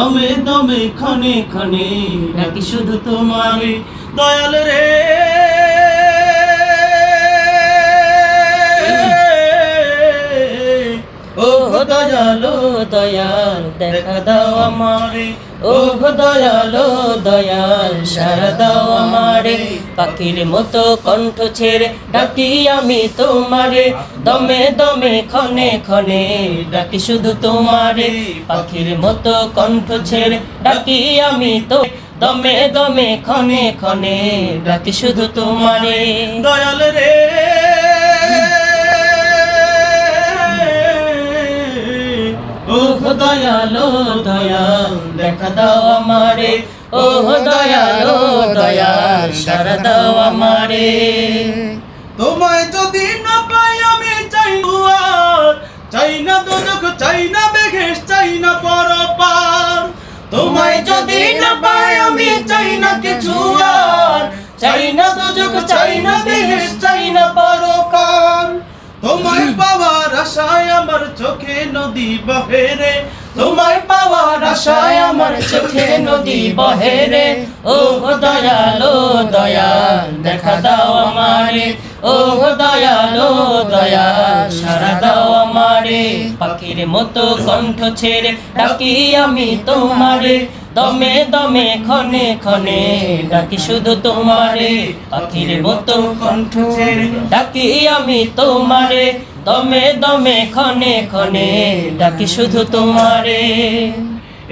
দমে দমে ক্ষণে ক্ষণে ডাকি শুধু তোমারে দয়াল রে। ও দয়ালো দয়াল দেখা দাও আমারে, ও দয়ালো দয়াল সারা দাও আমারে। পাখির মতো কণ্ঠ ছেড়ে ডাকি আমি তোমারে, দমে দমে ক্ষণে ক্ষণে ডাকি শুধু তোমারে। পাখির মতো কণ্ঠ ছেড়ে ডাকি আমি তো, দমে দমে ক্ষণে ক্ষণে ডাকি শুধু তোমারে দয়াল রে। ও দয়ালো দয়াল দেখা দাও আমারে, ও দয়ালো দয়াল সারা দাও আমারে। তোমায় যদি না পাই আমি চাই দুয়ার, চাই না দোজখ, চাই না বেহেশ, চাই না পরপার। তোমায় যদি না পাই আমি চাই না কিছু আর, চাই না দোজখ, চাই না বেহেশ, চাই না পরকার। তোমায় পাওয়ার আশায় আমার চোখে নদী বহে রে, তোমায় পাওয়ার আশায় আমার চোখে নদী বহে রে। ও দয়ালো দয়াল দেখা দাও আমারে, ও দয়ালো দয়াল সারা দাও আমারে। পাখির মতো কণ্ঠ ছেড়ে ডাকি আমি তোমারে, দমে দমে ক্ষণে ক্ষণে ডাকি শুধু তোমারে। পাখির মতো কণ্ঠ ছেড়ে ডাকি আমি তোমারে, দমে দমে ক্ষণে ক্ষণে ডাকি শুধু তোমারে।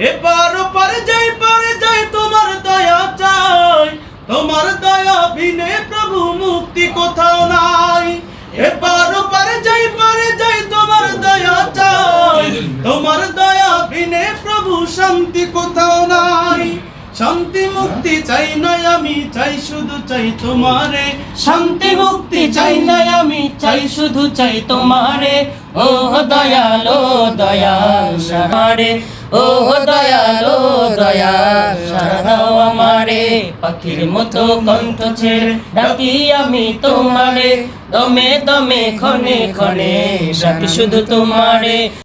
এপার ওপার যাই পারে যাই তোমার দয়া চাই, তোমার দয়া বিনে প্রভু মুক্তি কোথাও নাই। এপার ওপার যাই পারে যাই তোমার দয়া চাই, তোমার দয়া বিনে প্রভু শান্তি কোথাও নাই। শান্তি মুক্তি চাই না আমি, চাই শুধু চাই তোমারে। শান্তি মুক্তি চাই না আমি, চাই শুধু চাই তোমারে। ও দয়ালো দয়াল সারারে, ও দয়ালো দয়াল সারা দাও আমারে। পাখির মতো কণ্ঠ ছেড়ে ডাকি আমি তোমারে, দমে দমে ক্ষণে ক্ষণে ডাকি শুধু তোমারে।